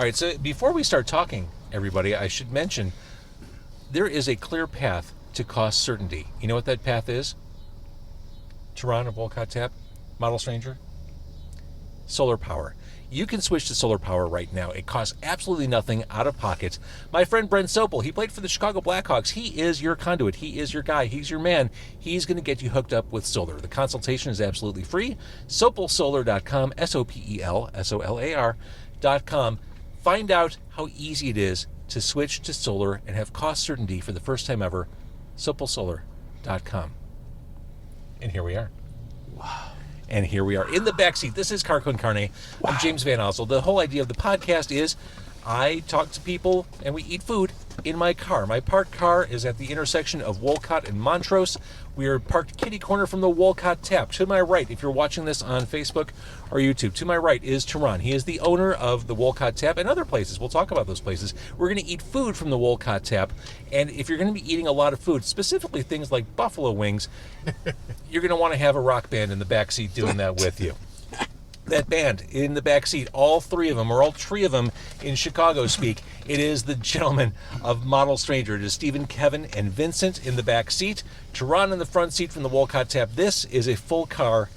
All right, so before we start talking, everybody, I should mention there is a clear path to cost certainty. You know what that path is? Turan of Wolcott Tap, Model Stranger? Solar power. You can switch to solar power right now. It costs absolutely nothing out of pocket. My friend Brent Sopel, he played for the Chicago Blackhawks. He is your conduit. He is your guy. He's your man. He's going to get you hooked up with solar. The consultation is absolutely free. Sopelsolar.com, SOPELSOLAR.com. Find out how easy it is to switch to solar and have cost certainty for the first time ever. Sopelsolar.com. And here we are. Wow. And here we are in the backseat. This is Car Con Carne. Wow. I'm James Van Osel. The whole idea of the podcast is I talk to people and we eat food in my car. My parked car is at the intersection of Wolcott and Montrose. We are parked kitty corner from the Wolcott Tap. To my right, if you're watching this on Facebook or YouTube, to my right is Turan. He is the owner of the Wolcott Tap and other places. We'll talk about those places. We're going to eat food from the Wolcott Tap. And if you're going to be eating a lot of food, specifically things like buffalo wings, you're going to want to have a rock band in the back seat doing that with you. That band in the back seat, all three of them, or all three of them in Chicago speak. It is the gentlemen of Model Stranger. It is Stephen, Kevin, and Vincent in the back seat. Turan in the front seat from the Wolcott Tap. This is a full car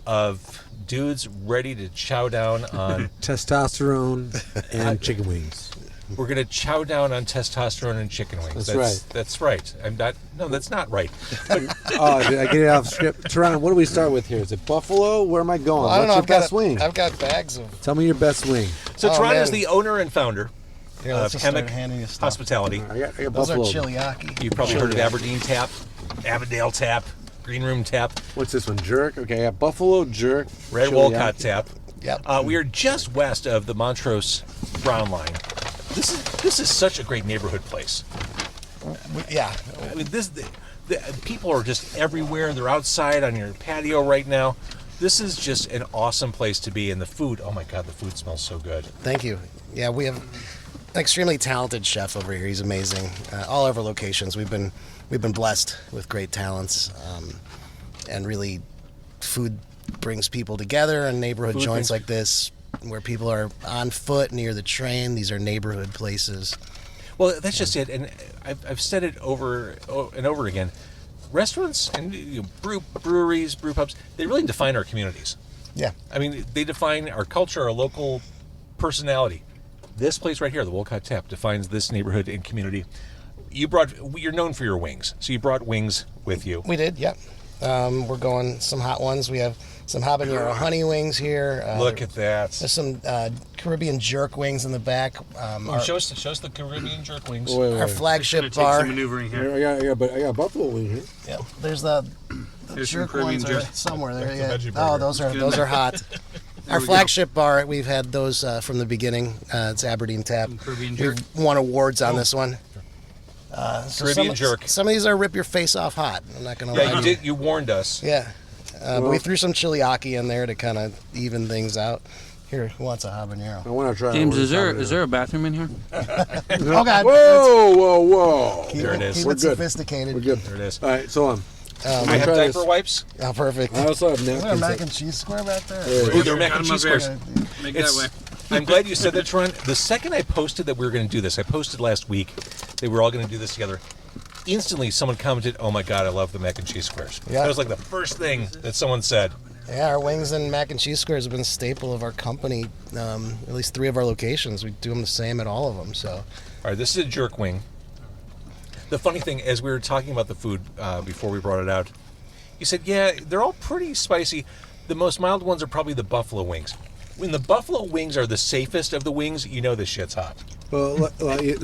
of dudes ready to chow down on testosterone and chicken wings. We're going to chow down on testosterone and chicken wings. That's right. That's right. I'm not. No, that's not right. Did I get it off script? Turan, what do we start with here? Is it buffalo? Where am I going? Well, I don't What's know. your best wing? I've got bags of. Tell me your best wing. So Turan is the owner and founder of Chemic Chemic Hospitality. I got Those buffalo. are chiliaki. You've probably heard of Aberdeen Tap, Avondale Tap, Green Room Tap, What's this one? Jerk? Okay, I got buffalo, jerk, Red chiliaki. Wolcott Tap. Yep. We are just west of the Montrose Brown Line. This is such a great neighborhood place. Yeah. I mean, the people are just everywhere. They're outside on your patio right now. This is just an awesome place to be. And the food, oh my God, the food smells so good. Thank you. Yeah, we have an extremely talented chef over here. He's amazing. All of our locations, we've been blessed with great talents, and really, food brings people together. And neighborhood joints like this, where people are on foot near the train. These are neighborhood places. Well, that's just it. And I've said it over and over again. Restaurants and breweries, brew pubs, they really define our communities. Yeah. I mean, they define our culture, our local personality. This place right here, the Wolcott Tap, defines this neighborhood and community. You're known for your wings, so you brought wings with you. We did, yep. We're going some hot ones. We have some habanero honey wings here. Look at that. There's some Caribbean jerk wings in the back. Show us the Caribbean jerk wings. Our flagship Take bar. some maneuvering here. I got buffalo wing here. Yeah, there's the Here's some jerk Caribbean ones jerk. somewhere there. That's Yeah. the veggie Oh, burger. those are hot. Our flagship bar, we've had those from the beginning. It's Aberdeen Tap. Caribbean jerk. We've won awards on this one. Caribbean jerk. Some of these are rip your face off hot. I'm not gonna lie. Yeah, you did. You warned us. Yeah. But we threw some chiliaki in there to kind of even things out. Here, who wants a habanero? I want to try. James, is there a bathroom in here? Oh God! Whoa! There it is. Keep We're it good. sophisticated. We're good. There it is. All right, so I have try diaper this. wipes. Oh, perfect. I also have Is there a napkins. mac and cheese square back there? Ooh, they're mac Got and 'em cheese up squares. here. Make that way. I'm glad you said that, Turan. The second I posted that we were going to do this, I posted last week that we were all going to do this together. Instantly, someone commented, "Oh my God, I love the mac and cheese squares." Yeah. That was like the first thing that someone said. Yeah, our wings and mac and cheese squares have been a staple of our company. At least 3 of our locations, we do them the same at all of them. So, All right, this is a jerk wing. The funny thing, as we were talking about the food before we brought it out, you said, "Yeah, they're all pretty spicy. The most mild ones are probably the buffalo wings." When the buffalo wings are the safest of the wings, you know this shit's hot. Well,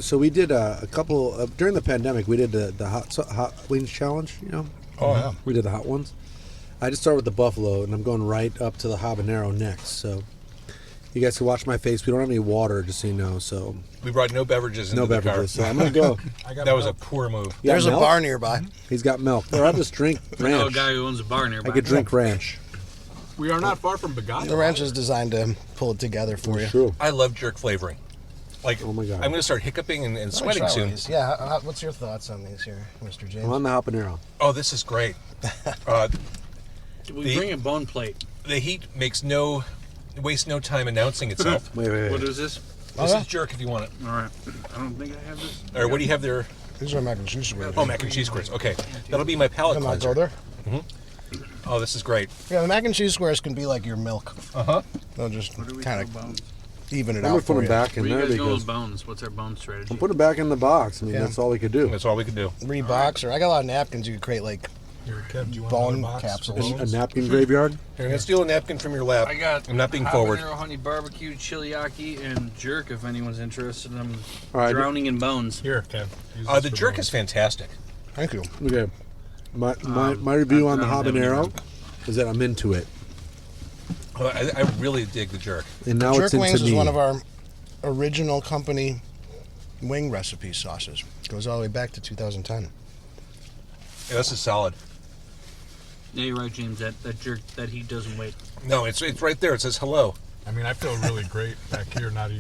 so we did a couple during the pandemic. We did the hot wings challenge. You know. Oh yeah. We did the hot ones. I just started with the buffalo, and I'm going right up to the habanero next. So you guys can watch my face. We don't have any water, just so you know. So We brought no beverages into no the beverages. So car. I'm gonna go. That was a poor move. You got there's a milk? bar nearby. He's got milk. Or I'll just drink I know a ranch. guy who owns a bar nearby. I could drink ranch. We are not far from Bagaya. The ranch is designed to pull it together for you. True. I love jerk flavoring. Like, Oh my God. I'm going to start hiccuping and Let me sweating try soon. these. Yeah, what's your thoughts on these here, Mr. James? I'm on the habanero. Oh, this is great. We bring a bone plate. The heat wastes no time announcing itself. Wait. What is this? This yeah? is jerk if you want it. All right. I don't think I have this. All right, what do you have there? These are mac and cheese squares. Oh, mac and cheese squares. Okay, that'll be my palate Can I cleanser. go there? Oh, this is great. Yeah, the mac and cheese squares can be like your milk. Uh-huh. They'll just What do we kind call bones? of even it I'm out gonna put for them you. back in Where you there guys going because with bones? What's our bone strategy? I'm putting it back in the box. I mean, Yeah. that's all we could do. That's all we can do. Rebox, or I got a lot of napkins. You could create like Here, Kev, do you want Bone another box? capsules. A napkin graveyard. Here, I'm gonna steal a napkin from your lap. I got I'm not being forward. habanero honey barbecue, chiliaki, and jerk. If anyone's interested, I'm All right. drowning in bones. Here, Kev. use The this for jerk bones. is fantastic. Thank you. Okay. My review on the I don't have any habanero jerk. is that I'm into it, I really dig the jerk. and now Jerk it's into wings me. is one of our original company wing recipe sauces. Goes all the way back to 2010. Yeah, this is solid. Yeah, you're right, James. That jerk, that heat doesn't wait. No, it's right there. It says hello. I mean, I feel really great back here not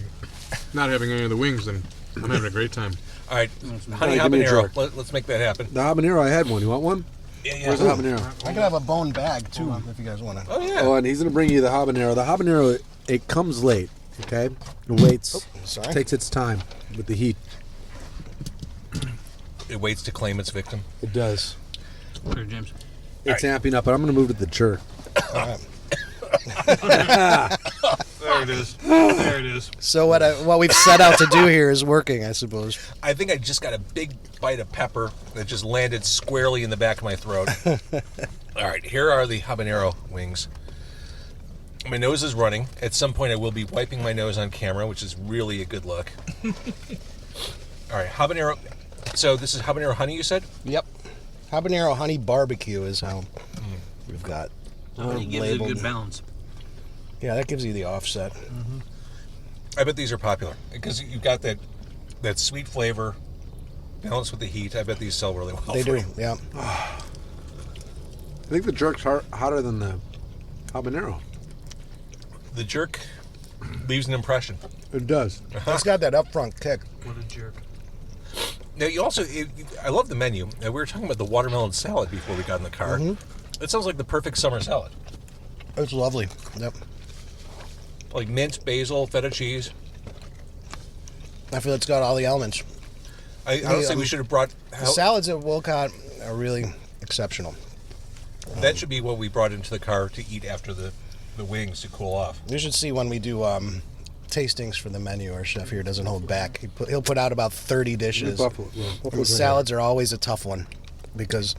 having any of the wings, and I'm having a great time. All right, honey give me a habanero. jerk. Let's make that happen. The habanero, I had one. You want one? Yeah, Where's the habanero? I could have a bone bag too, if you guys want to. Oh yeah. Oh, and he's gonna bring you the habanero. The habanero, it comes late. Okay, it waits. Sorry. Takes its time with the heat. It waits to claim its victim. It does. Here, James. It's amping up, but I'm gonna move to the jerk. All right. There it is. There it is. So what we've set out to do here is working, I suppose. I think I just got a big bite of pepper that just landed squarely in the back of my throat. All right, here are the habanero wings. My nose is running. At some point, I will be wiping my nose on camera, which is really a good look. All right, habanero. So this is habanero honey, you said? Yep. Habanero honey barbecue is how we've got Honey gives it a labeled. good balance. Yeah, that gives you the offset. I bet these are popular because you've got that sweet flavor balanced with the heat. I bet these sell really well. They for do, you. yeah. I think the jerk's hotter than the habanero. The jerk leaves an impression. It does. It's got that upfront kick. What a jerk. Now, you also, I love the menu. We were talking about the watermelon salad before we got in the car. It sounds like the perfect summer salad. It's lovely. Yep. Like mint, basil, feta cheese. I feel it's got all the elements. I honestly, we should have brought, The salads at Wolcott are really exceptional. that should be what we brought into the car to eat after the wings to cool off. You should see when we do tastings for the menu. Our chef here doesn't hold back. He'll put out about 30 dishes. Buffalo. Yeah, And buffalo's right salads are always a tough one because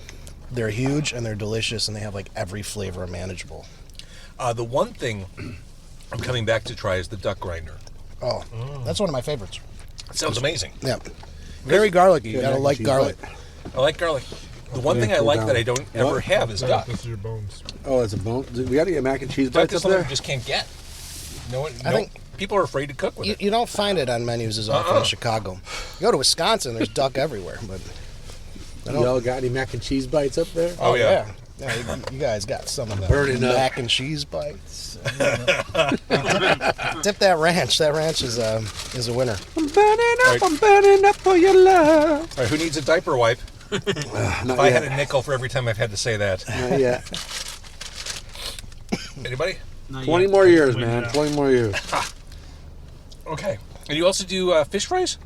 they're huge and they're delicious and they have like every flavor manageable. The one thing I'm coming back to try is the duck grinder. Oh, that's one of my favorites. It sounds amazing. Yeah. Very garlicky. You Good gotta mac and like cheese garlic. bite. I like garlic. The one Okay, thing I cool like down. that I don't ever What? have is duck. This is your bones. Oh, it's a bone. We got to get mac and cheese Duck bites is up something there. we just can't get. No one, I think- people are afraid to cook with it. You don't find it on menus as often in Chicago. You go to Wisconsin, there's duck everywhere. But Y'all got any mac and cheese bites up there? Oh, yeah. Yeah, you guys got some of the Burning up. mac and cheese bites. Tip that ranch. That ranch is a winner. I'm burning up. Right. I'm burning up for your love. All right, who needs a diaper wipe? Not If I yet. had a nickel for every time I've had to say that. Not yet. Anybody? Not 20 yet. more years, Wait it man. out. 20 more years. Okay. And you also do fish fries?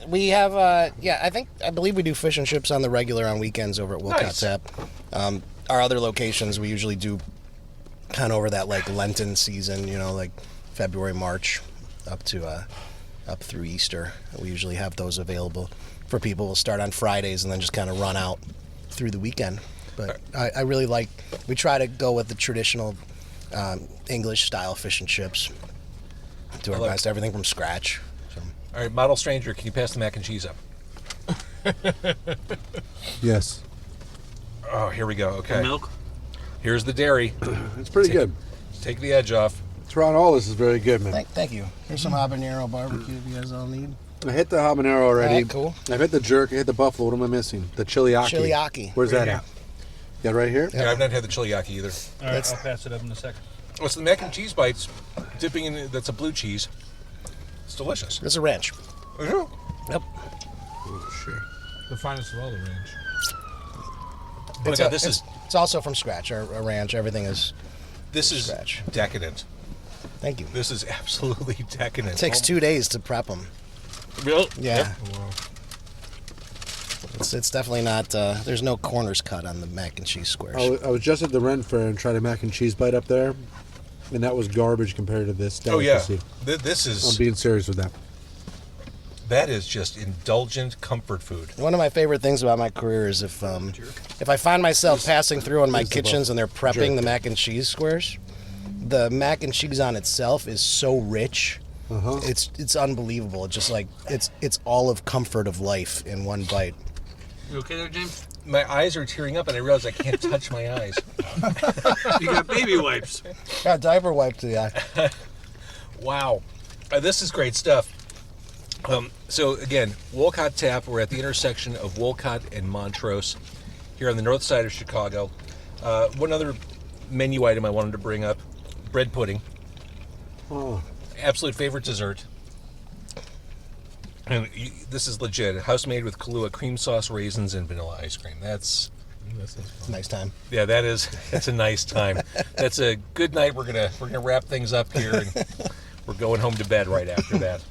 We have, I believe we do fish and chips on the regular on weekends over at Wolcott Nice. Tap. Our other locations, we usually do kind of over that like Lenten season, like February, March, up through Easter. We usually have those available for people. We'll start on Fridays and then just kind of run out through the weekend. But I really we try to go with the traditional English style fish and chips. Do our like- best, everything from scratch. So. All right, model stranger, can you pass the mac and cheese up? Yes. Oh, here we go. Okay. Milk. Here's the dairy. It's pretty good. Take the edge off. Throughout all this is very good, man. Thank you. Here's some habanero barbecue if you guys all need. I hit the habanero already. Alright, cool. I've hit the jerk. I hit the buffalo. What am I missing? The chiliaki. Chiliaki. Where's that Right at? Yeah, right here? Yeah, I've not had the chiliaki either. All right, I'll pass it up in a second. Oh, it's the mac and cheese bites, dipping in. That's a blue cheese. It's delicious. It's a ranch. Mhm. Yep. Oh, shit. The finest of all the range. Oh my God, this is It's also from scratch. Our ranch, everything is. this is scratch. decadent. Thank you. This is absolutely decadent. It takes 2 days to prep them. Real? Yeah. Oh, wow. It's definitely not. There's no corners cut on the mac and cheese squares. I was just at the Ren Fair and tried a mac and cheese bite up there, and that was garbage compared to this Oh yeah. delicacy. This I'm is being serious with that. that is just indulgent comfort food. One of my favorite things about my career is if I find myself passing through in my kitchens and they're prepping the mac and cheese squares, the mac and cheese on itself is so rich. Uh-huh. It's unbelievable. It's just like it's all of comfort of life in one bite. You okay there, James? My eyes are tearing up, and I realize I can't touch my eyes. You got baby wipes. Got diaper wipe to the eye. Wow, this is great stuff. So again, Wolcott Tap. We're at the intersection of Wolcott and Montrose, here on the north side of Chicago. One other menu item I wanted to bring up: bread pudding. Oh, Absolute favorite dessert. And this is legit. House made with Kahlua cream sauce, raisins, and vanilla ice cream. That's Nice time. yeah. That's a nice time. That's a good night. We're gonna wrap things up here, and we're going home to bed right after that.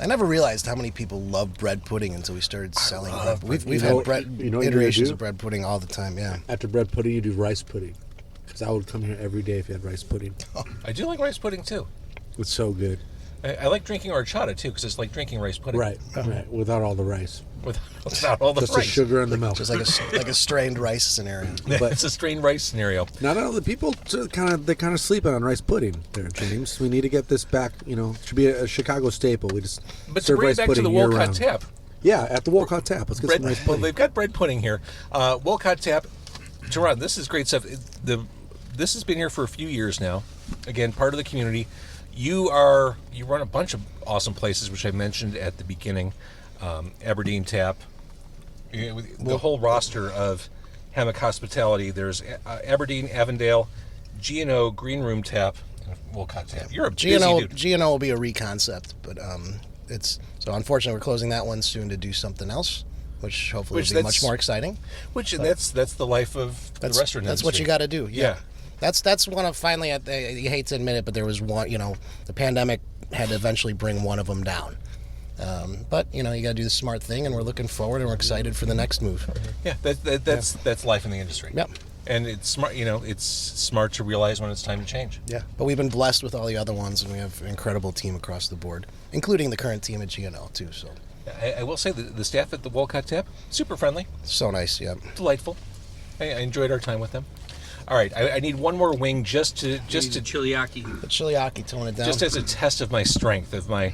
I never realized how many people love bread pudding until we started selling it. We've You know- had bread you know what you iterations do? of bread pudding all the time. Yeah. after bread pudding, you do rice pudding. Because I would come here every day if you had rice pudding. I do like rice pudding too. It's so good. I like drinking horchata too, because it's like drinking rice pudding. Right, right. Without all the rice. Without all the Just rice. the sugar and the milk. Just like a strained rice scenario. But- It's a strained rice scenario. Not all the people kind of sleep on rice pudding there, James. We need to get this back. You know, it should be a Chicago staple. We just But to serve bring it rice back to pudding the year Wolcott round. Tap. Yeah, at the Wolcott Tap. Let's get Bread, some rice well, pudding. they've got bread pudding here. Wolcott Tap. Turan, this is great stuff. This has been here for a few years now. Again, part of the community. You run a bunch of awesome places, which I mentioned at the beginning. Aberdeen Tap. The whole roster of Hammock Hospitality. There's Aberdeen, Avondale, G&O, Green Room Tap, and Wolcott Tap. You're a busy dude. G&O will be a reconcept, but it's so unfortunately we're closing that one soon to do something else, which hopefully will be much more exciting. And that's the life of the restaurant That's industry. what you got to do. Yeah. That's one of finally. You hate to admit it, but there was one. You know, the pandemic had to eventually bring one of them down. But you know, you got to do the smart thing, and we're looking forward, and we're excited for the next move. Yeah, that's life in the industry. Yep. And it's smart. You know, it's smart to realize when it's time to change. Yeah, but we've been blessed with all the other ones, and we have an incredible team across the board, including the current team at G&O too. So I will say the staff at the Wolcott Tap, super friendly, so nice. Yeah. delightful. I enjoyed our time with them. All right, I need one more wing just to chiliaki. The chiliaki, tone it down. just as a test of my strength of my.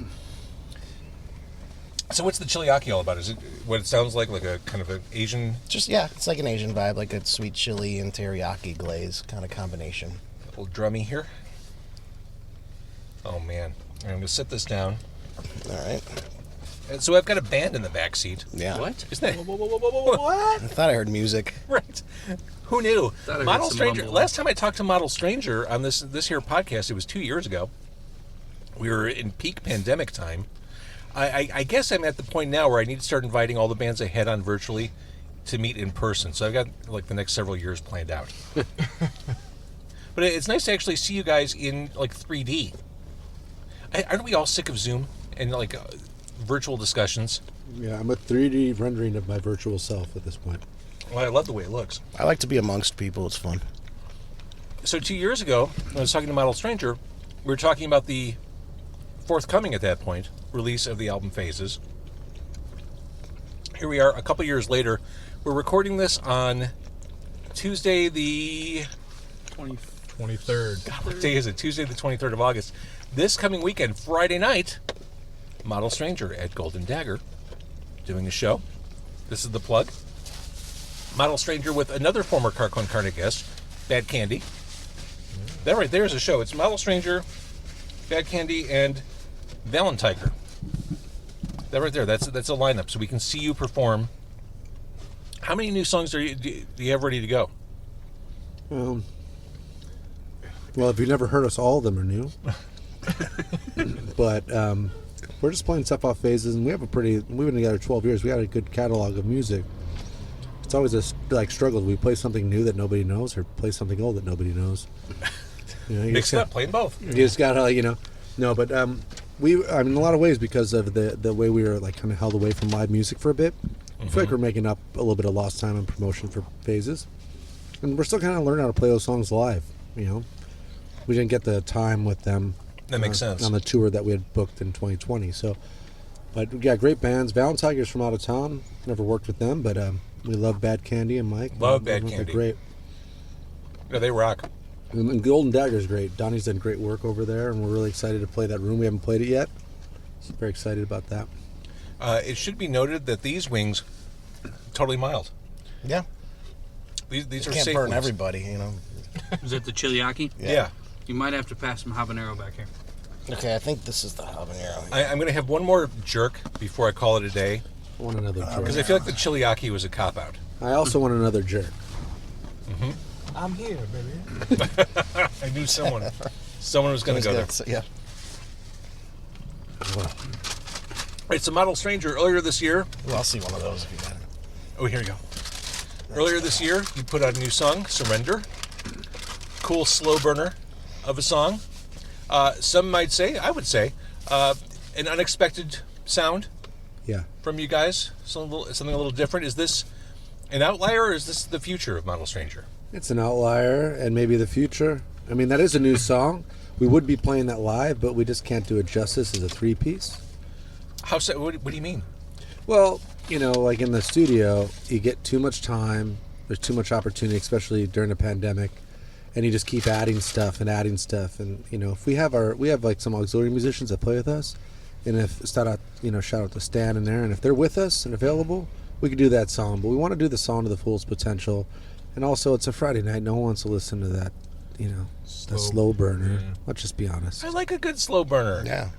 So what's the chiliaki all about? Is it what it sounds like a kind of an Asian? It's like an Asian vibe, like a sweet chili and teriyaki glaze kind of combination. A little drummy here. Oh man, I'm gonna sit this down. All right. And so I've got a band in the back seat. Yeah. What? Isn't that I thought I heard music. right? Who knew? Thought I heard Model some Stranger. mumble. Last time I talked to Model Stranger on this here podcast, it was 2 years ago. We were in peak pandemic time. I guess I'm at the point now where I need to start inviting all the bands I had on virtually to meet in person. So I've got like the next several years planned out. But it's nice to actually see you guys in like 3D. Aren't we all sick of Zoom and like virtual discussions? Yeah, I'm a 3D rendering of my virtual self at this point. Well, I love the way it looks. I like to be amongst people. It's fun. So 2 years ago, when I was talking to Model Stranger, we were talking about the forthcoming at that point release of the album Phases. Here we are a couple years later. We're recording this on Tuesday the 23rd. what day is it? Tuesday the 23rd of August. This coming weekend, Friday night, Model Stranger at Golden Dagger doing a show. This is the plug. Model Stranger with another former Car Con Carne guest, Badcandy. That right there is a show. It's Model Stranger, Badcandy, and Valentiger. That right there, that's a lineup, so we can see you perform. How many new songs do you have ready to go? Well, if you've never heard us, all of them are new. But we're just playing stuff off Phases, and we've been together 12 years. We got a good catalog of music. It's always a struggle. Do we play something new that nobody knows, or play something old that nobody knows? You know, you Mix just it got- up, playing both. You just gotta, no, but I mean, in a lot of ways, because of the way we were like kind of held away from live music for a bit, I feel like we're making up a little bit of lost time on promotion for phases, and we're still kind of learning how to play those songs live. You know, we didn't get the time with them. That makes sense. On the tour that we had booked in 2020. So, but we got great bands. Valentiger's from out of town. Never worked with them, but we love Badcandy and Mike. Love They're Badcandy. great. Yeah, they rock. And Golden Dagger's great. Donnie's done great work over there, and we're really excited to play that room. We haven't played it yet. So very excited about that. It should be noted that these wings, totally mild. Yeah. These are Can't safe burn wings. everybody, you know. Is that the chiliaki? Yeah. You might have to pass some habanero back here. Okay, I think this is the habanero. I'm going to have one more jerk before I call it a day, I want another jerk. because I feel like the chiliaki was a cop-out. I also want another jerk. I'm here, baby. I knew someone was going to go there. Yeah. It's a Model Stranger. Earlier this year, Well, I'll see one of those if you got it. oh, here you go. Earlier this year, you put out a new song, Surrender. Cool slow burner of a song. Some might say, I would say, an unexpected sound Yeah. from you guys. Something a little different. Is this an outlier, or is this the future of Model Stranger? It's an outlier, and maybe the future. I mean, that is a new song. We would be playing that live, but we just can't do it justice as a three-piece. How so? What do you mean? Well, like in the studio, you get too much time. There's too much opportunity, especially during the pandemic, and you just keep adding stuff. And if we have like some auxiliary musicians that play with us, and if shout out to Stan and Aaron, if they're with us and available, we could do that song. But we want to do the song to the fullest potential, and also it's a Friday night. No one wants to listen to that, that slow burner. Yeah. Let's just be honest. I like a good slow burner. Yeah.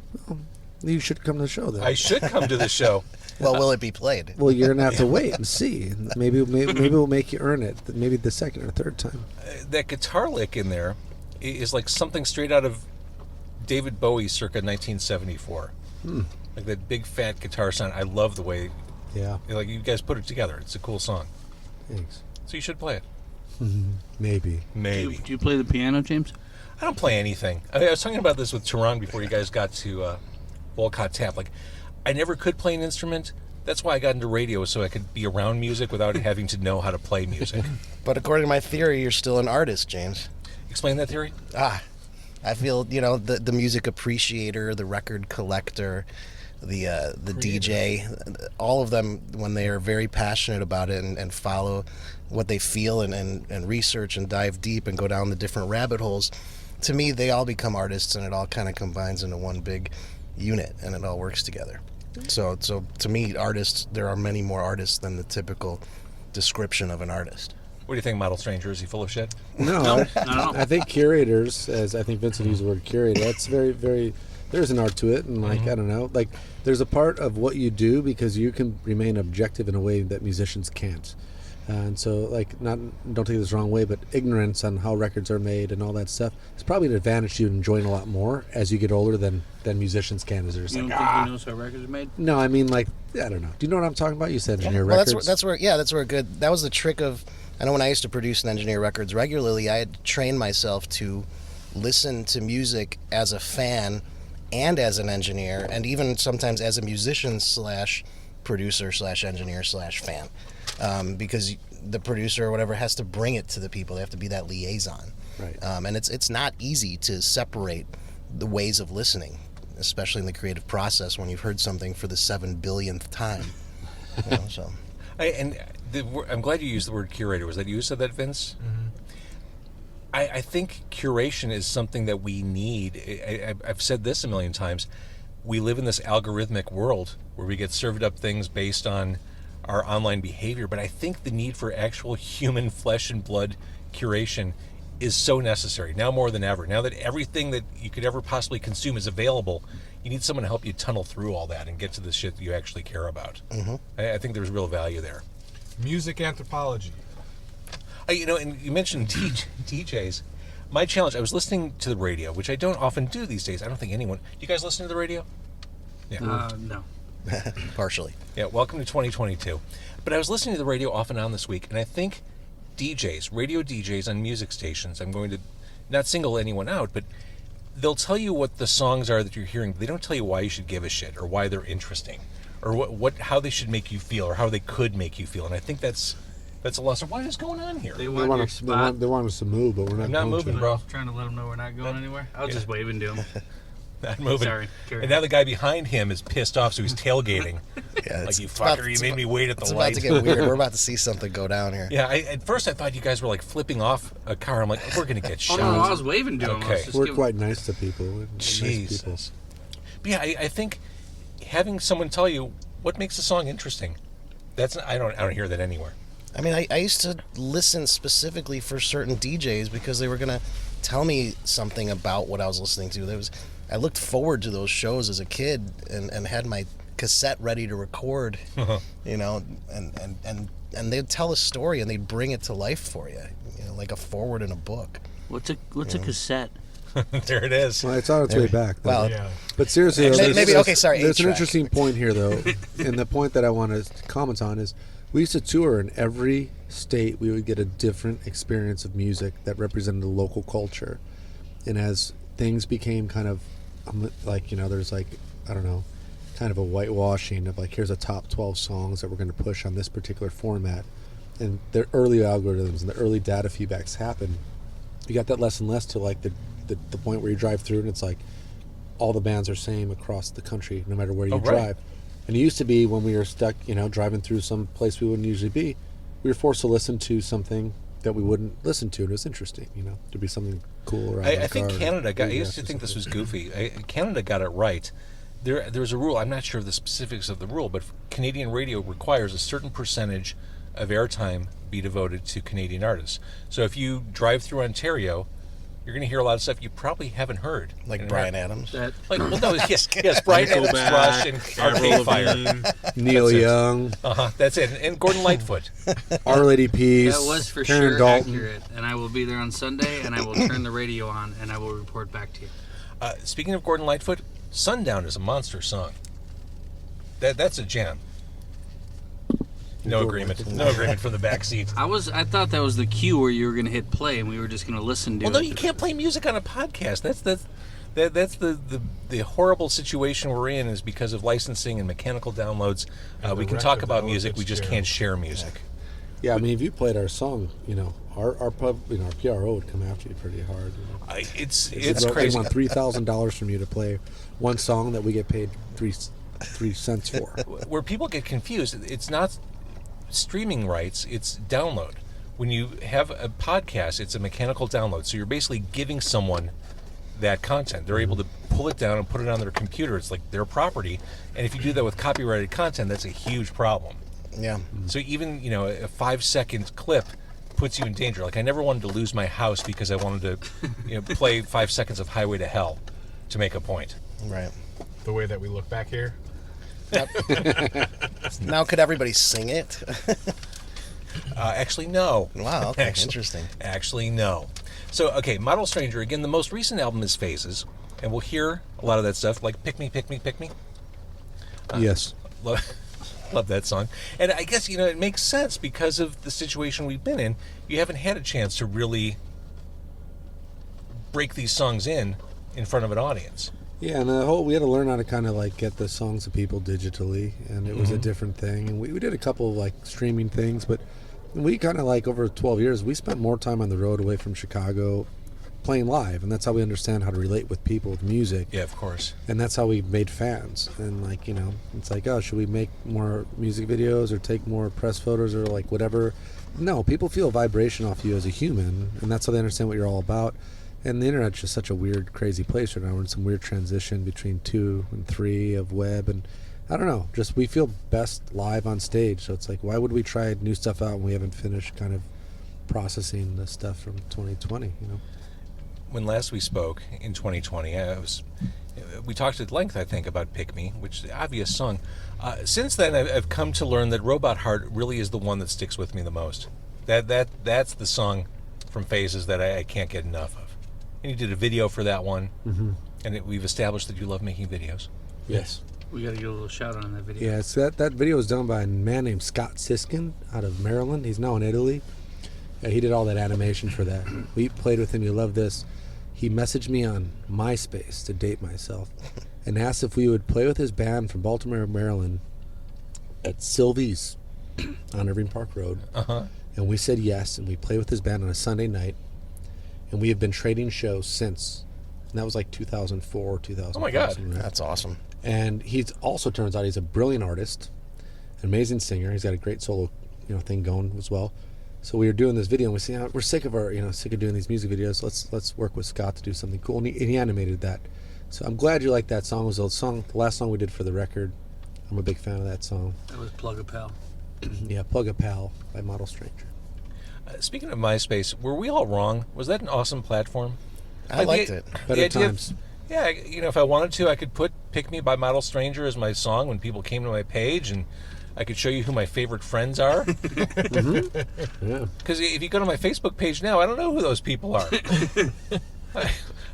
You should come to the show, though. I should come to the show. Well, will it be played? Well, you're gonna have to wait and see. Maybe we'll make you earn it. Maybe the second or third time. That guitar lick in there is like something straight out of David Bowie circa 1974. Like that big fat guitar sound. I love the way Yeah. like you guys put it together. It's a cool song. Thanks. So you should play it. Maybe. Maybe. Do you play the piano, James? I don't play anything. I was talking about this with Turan before you guys got to Wolcott Tap. Like, I never could play an instrument. That's why I got into radio, so I could be around music without having to know how to play music. But according to my theory, you're still an artist, James. Explain that theory. I feel, the music appreciator, the record collector, the DJ, all of them, when they are very passionate about it and follow what they feel and research and dive deep and go down the different rabbit holes, to me, they all become artists, and it all kind of combines into one big unit, and it all works together. So to me, artists, there are many more artists than the typical description of an artist. What do you think, Model Stranger? Is he full of shit? No, No. I think curators, as I think Vincent used the word curator, that's very, very. There's an art to it, and I don't know, there's a part of what you do because you can remain objective in a way that musicians can't. And so, don't take this the wrong way, but ignorance on how records are made and all that stuff is probably an advantage to you enjoying a lot more as you get older than musicians can. As they're just You don't think he knows how records are made? no, I mean, I don't know. Do you know what I'm talking about? You said engineer Well, records. that's where good. That was the trick of. I know when I used to produce and engineer records regularly, I had to train myself to listen to music as a fan and as an engineer, and even sometimes as a musician / producer / engineer / fan, because the producer or whatever has to bring it to the people. They have to be that liaison, Right. And it's not easy to separate the ways of listening, especially in the creative process when you've heard something for the 7 billionth time. So. I'm glad you used the word curator. Was that you who said that, Vince? Mm-hmm. I think curation is something that we need. I've said this a million times. We live in this algorithmic world where we get served up things based on our online behavior, but I think the need for actual human flesh and blood curation is so necessary, now more than ever. Now that everything that you could ever possibly consume is available, you need someone to help you tunnel through all that and get to the shit that you actually care about. Mm-hmm. I think there's real value there. Music anthropology. And you mentioned DJs. My challenge, I was listening to the radio, which I don't often do these days. I don't think anyone... You guys listen to the radio? Yeah. No. Partially. Yeah, welcome to 2022. But I was listening to the radio off and on this week, and I think radio DJs on music stations, I'm going to not single anyone out, but they'll tell you what the songs are that you're hearing. They don't tell you why you should give a shit or why they're interesting or how they should make you feel or how they could make you feel. And I think that's a loss. What is going on here? They They want want your us. spot. They want us to move, but we're not. I'm not going moving, to. bro. Trying to let them know we're not going anywhere. I was just waving to them. Not moving. Sorry, carry And now the guy behind him is pissed off, so he's tailgating. Yeah, Like, you fucker, you made me wait at the It's about light. to get weird. We're about to see something go down here. Yeah, at first I thought you guys were like flipping off a car. I'm like, we're going to get Oh shot. no, I was waving to them. I was Okay. just We're giving- quite nice to people. We're nice people. Jesus. But yeah, I think having someone tell you what makes a song interesting, I don't hear that anywhere. I mean, I used to listen specifically for certain DJs because they were going to tell me something about what I was listening to. I looked forward to those shows as a kid and had my cassette ready to record, you know, and they'd tell a story and they'd bring it to life for you, you know, like a forward in a book. What's a cassette? There it is. Well, it's on its way back. though. Well, Yeah. But seriously, though, Maybe- there's- okay, sorry, There's an 8-track. interesting point here, though, and the point that I want to comment on is we used to tour in every state. We would get a different experience of music that represented the local culture, and as things became kind of like, you know, there's like, I don't know, kind of a whitewashing of like, here's a top 12 songs that we're going to push on this particular format, and the early algorithms and the early data feedbacks happen. You got that less and less to like the point where you drive through and it's like all the bands are same across the country, no matter where you Oh, right. drive. And it used to be when we were stuck, you know, driving through some place we wouldn't usually be, we were forced to listen to something that we wouldn't listen to. And it was interesting, you know, to be something cool. Around I think Canada got. I used to think this was goofy. Canada got it right. There's a rule. I'm not sure of the specifics of the rule, but Canadian radio requires a certain percentage of airtime be devoted to Canadian artists. So if you drive through Ontario, you're going to hear a lot of stuff you probably haven't heard. like In Bryan America. Adams. That Like, well, no, yes, Brian Adams, Rush, and Arcade Fire. Neil That's it. Young, That's it. And Gordon Lightfoot. Our Lady Peace, that was for Karen sure Dalton. accurate. And I will be there on Sunday, and I will turn the radio on, and I will report back to you. Speaking of Gordon Lightfoot, Sundown is a monster song. That's a jam. No agreement. No agreement from the back seat. I thought that was the cue where you were going to hit play, and we were just going to listen to Well, it. no, you can't play music on a podcast. That's the horrible situation we're in is because of licensing and mechanical downloads. And We the can talk record about always music. gets We just shared. can't share music. Yeah, I mean, if you played our song, you know, our pub, you know, our PRO would come after you pretty hard. You know? It's They crazy. want $3,000 from you to play one song that we get paid three cents for. Where people get confused, it's not streaming rights, it's download. When you have a podcast, it's a mechanical download. So you're basically giving someone that content. They're able to pull it down and put it on their computer. It's like their property. And if you do that with copyrighted content, that's a huge problem. Yeah. So even, you know, a 5-second clip puts you in danger. Like, I never wanted to lose my house because I wanted to, you know, play 5 seconds of Highway to Hell to make a point. Right. The way that we look back here. Now, could everybody sing it? Actually, no. Wow, okay, interesting. Actually, no. So, okay, Model Stranger, again, the most recent album is Phases, and we'll hear a lot of that stuff, like Pick Me, Pick Me, Pick Me. Yes. Love that song. And I guess, you know, it makes sense because of the situation we've been in. You haven't had a chance to really break these songs in front of an audience. Yeah, and we had to learn how to kind of like get the songs to people digitally, and it was a different thing. And we did a couple of like streaming things, but we kind of like over 12 years, we spent more time on the road away from Chicago playing live, and that's how we understand how to relate with people with music. Yeah, of course. And that's how we made fans. And like, you know, it's like, oh, should we make more music videos or take more press photos or like whatever? No, people feel a vibration off you as a human, and that's how they understand what you're all about. And the internet's just such a weird, crazy place right now. We're in some weird transition between 2 and 3 of web, and I don't know, just we feel best live on stage. So it's like, why would we try new stuff out when we haven't finished kind of processing the stuff from 2020, you know? When last we spoke in 2020, we talked at length, I think, about Pick Me, which is the obvious song. Since then, I've come to learn that Robot Heart really is the one that sticks with me the most. That's the song from Phases that I can't get enough of. And you did a video for that one, and we've established that you love making videos. Yes. We got to get a little shout out on that video. Yeah, it's that video was done by a man named Scott Siskin out of Maryland. He's now in Italy. He did all that animation for that. We played with him. You love this. he messaged me on MySpace, to date myself, and asked if we would play with his band from Baltimore, Maryland at Sylvie's on Irving Park Road. Uh-huh. And we said yes, and we played with his band on a Sunday night, and we have been trading shows since. And that was like 2004, 2005. Oh my God. something like that. That's awesome. And he also turns out he's a brilliant artist, an amazing singer. He's got a great solo, thing going as well. So we were doing this video, and we said, we're sick of sick of doing these music videos. Let's work with Scott to do something cool. And he animated that. So I'm glad you like that song. It was the last song we did for the record. I'm a big fan of that song. That was Plug a Pal. Yeah, Plug a Pal by Model Stranger. Speaking of MySpace, were we all wrong? Was that an awesome platform? I liked it. Better times. Yeah, if I wanted to, I could put "Pick Me" by Model Stranger as my song when people came to my page, and I could show you who my favorite friends are. Yeah. Because if you go to my Facebook page now, I don't know who those people are.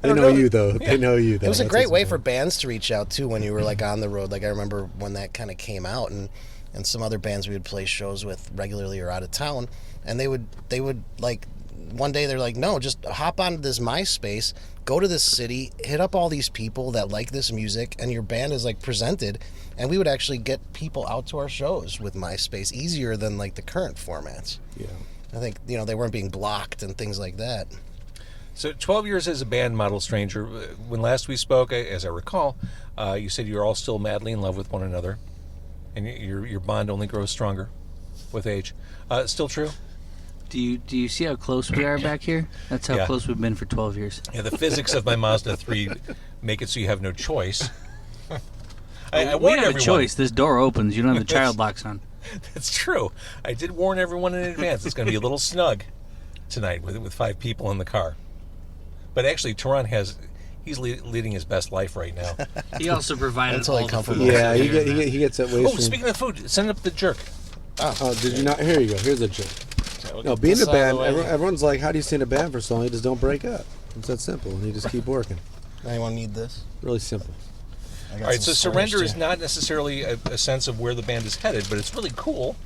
They know you, though. Yeah. They know you, though. It was a That's great what's way for important. bands to reach out too when you were like on the road. Like I remember when that kind of came out, and some other bands we would play shows with regularly or out of town, and they would like one day they're like, no, just hop onto this MySpace, go to this city, hit up all these people that like this music, and your band is like presented, and we would actually get people out to our shows with MySpace easier than like the current formats. Yeah. I think they weren't being blocked and things like that. So 12 years as a band, Model Stranger. When last we spoke, as I recall, you said you're all still madly in love with one another, and your bond only grows stronger with age. Still true? Do you see how close we are back here? That's how Yeah. close we've been for 12 years. Yeah, the physics of my Mazda 3 make it so you have no choice. I We warned have a everyone. choice. This door opens. You don't have the child locks on. That's true. I did warn everyone in advance. It's going to be a little snug tonight with 5 people in the car. But actually, Turan he's leading his best life right now. He also provided Until I all the come food. from Yeah, here he and there. gets that way. Oh, speaking of food, send up the jerk. Oh, did you not? Here you go. Here's a joke. No, being in a band, everyone's like, how do you stay in a band for so long? You just don't break up. It's that simple, and you just keep working. Anyone need this? Really simple. I got All right, so some surrender storage, is too. not necessarily a sense of where the band is headed, but it's really cool.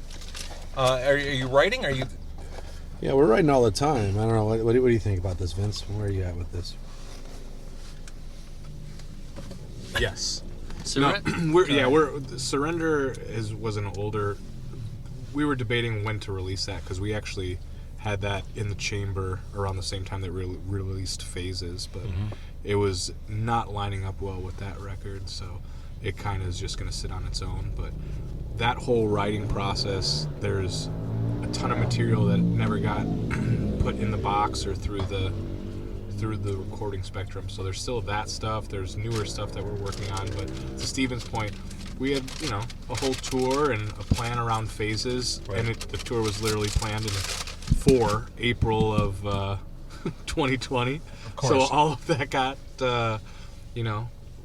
Are you writing? Are you? Yeah, we're writing all the time. I don't know. What do you think about this, Vince? Where are you at with this? Yes. Surre- Surrender was an older. We were debating when to release that because we actually had that in the chamber around the same time that we released Phases, but it was not lining up well with that record, so it kind of is just going to sit on its own. But that whole writing process, there's a ton of material that never got put in the box or through the recording spectrum. So there's still that stuff. There's newer stuff that we're working on. But to Steven's point, we had a whole tour and a plan around Phases, Right. and the tour was literally planned for April of 2020. Of course. So all of that got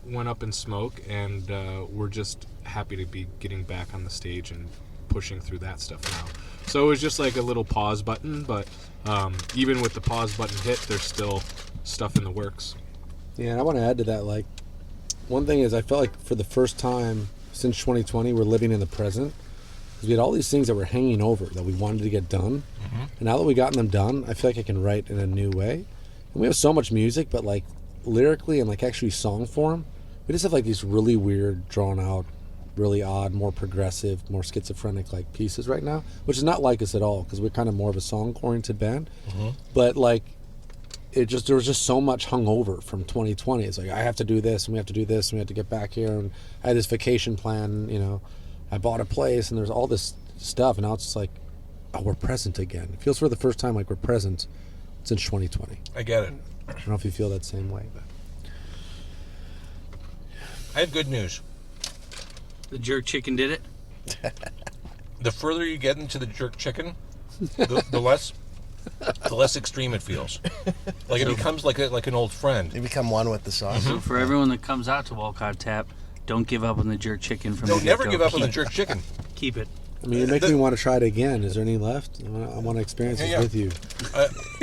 went up in smoke, and we're just happy to be getting back on the stage and pushing through that stuff now. So it was just like a little pause button, but even with the pause button hit, there's still stuff in the works. Yeah, and I want to add to that. Like, one thing is, I felt like for the first time since 2020, we're living in the present. Because we had all these things that were hanging over that we wanted to get done. And now that we've gotten them done, I feel like I can write in a new way. And we have so much music, but like lyrically and like actually song form, we just have like these really weird, drawn out, really odd, more progressive, more schizophrenic like pieces right now, which is not like us at all because we're kind of more of a song-oriented band. But like, there was just so much hung over from 2020. It's like, I have to do this and we have to do this and we have to get back here, and I had this vacation plan, I bought a place and there's all this stuff, and now it's just like, oh, we're present again. It feels for the first time like we're present since 2020. I get it. I don't know if you feel that same way, but I have good news. The jerk chicken did it. The further you get into the jerk chicken, the less extreme it feels. Like it becomes like an old friend. You become one with the sauce. So for everyone that comes out to Wolcott Tap, don't give up on the jerk chicken from Don't the never get-go. give up on the jerk chicken. Keep it. I mean, you're making me want to try it again. Is there any left? I want to experience this Yeah. with you.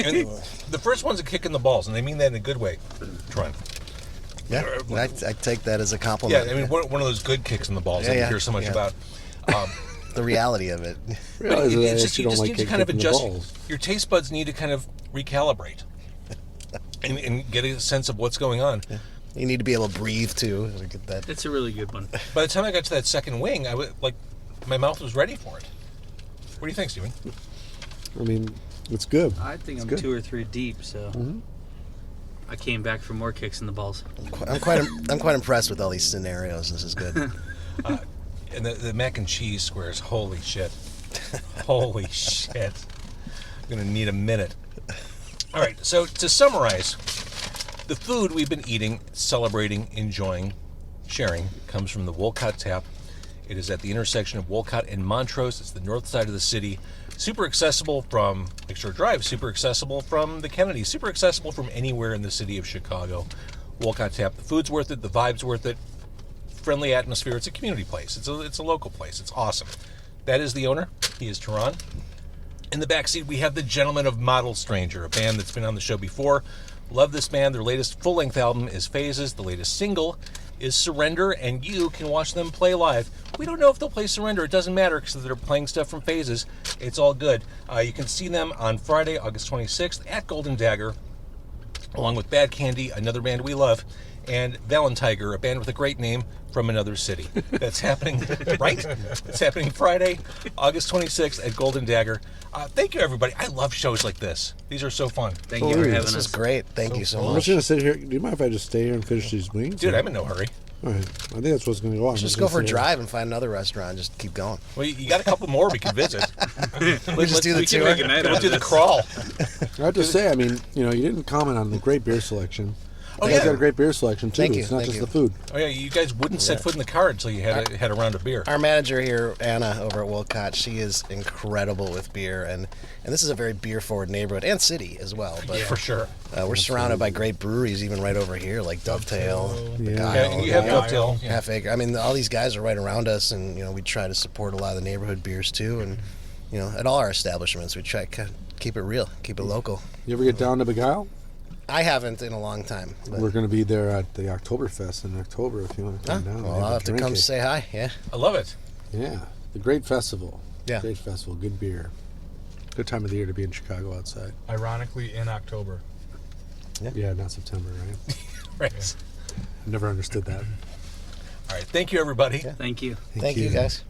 And the first one's a kick in the balls, and they mean that in a good way. Try. Yeah, I take that as a compliment. Yeah, I mean one of those good kicks in the balls that you Yeah, hear so much yeah. about. The reality of it. Realize that I It's just actually you don't just like need to kind of kicking the adjust. balls. Your taste buds need to kind of recalibrate. and get a sense of what's going on. Yeah. You need to be able to breathe too to get that. It's a really good one. By the time I got to that second wing, I was like, my mouth was ready for it. What do you think, Steven? I mean, it's good. I think It's I'm good. 2 or 3 deep, so I came back for more kicks in the balls. I'm quite impressed with all these scenarios. This is good. And the mac and cheese squares, holy shit. Holy shit. I'm going to need a minute. All right, so to summarize, the food we've been eating, celebrating, enjoying, sharing comes from the Wolcott Tap. It is at the intersection of Wolcott and Montrose. It's the north side of the city. Super accessible from Lakeshore Drive, super accessible from the Kennedy, super accessible from anywhere in the city of Chicago. Wolcott Tap. The food's worth it, the vibe's worth it. Friendly atmosphere. It's a community place. It's a local place. It's awesome. That is the owner. He is Turan. In the backseat, we have the Gentlemen of Model Stranger, a band that's been on the show before. Love this band. Their latest full-length album is Phases. The latest single is Surrender, and you can watch them play live. We don't know if they'll play Surrender. It doesn't matter because they're playing stuff from Phases. It's all good. You can see them on Friday, August 26th at Golden Dagger, along with Badcandy, another band we love, and Valentiger, a band with a great name from another city. That's happening, right? It's happening Friday, August 26th at Golden Dagger. Thank you, everybody. I love shows like this. These are so fun. Thank you for having This us. is great. Thank you so I'm much. just gonna sit here. Do you mind if I just stay here and finish these wings? Dude, I'm in no hurry. All right. I think that's what's gonna go on. Just go for a drive and find another restaurant. Just keep going. Well, you got a couple more we can visit. We just do the tour. make a night out We'll of do the this. crawl. I have to say, I mean, you didn't comment on the great beer selection. Oh, You guys yeah. got a great beer selection too. Thank you, It's not thank just you. the food. Oh, yeah, you guys wouldn't set foot in the car until you had a round of beer. Our manager here, Anna, over at Wolcott, she is incredible with beer, and this is a very beer-forward neighborhood and city as well. But For sure. we're surrounded by great breweries, even right over here, like Dovetail, Yeah. Yeah, Guile, you have Yeah. Dovetail. Yeah. Half Acre. I mean, all these guys are right around us, and we try to support a lot of the neighborhood beers too. And at all our establishments, we try to keep it real, keep it local. You ever get down to Beguile? I haven't in a long time. But, We're going to be there at the Oktoberfest in October if you want to come down. well, Have a I'll have to drink come it. say hi. Yeah. I love it. Yeah, the great festival. Yeah. Great festival, good beer. Good time of the year to be in Chicago outside. Ironically, in October. Yeah, not September, right? Right. Never understood that. All right. Thank you, everybody. Thank you. Thank you, guys.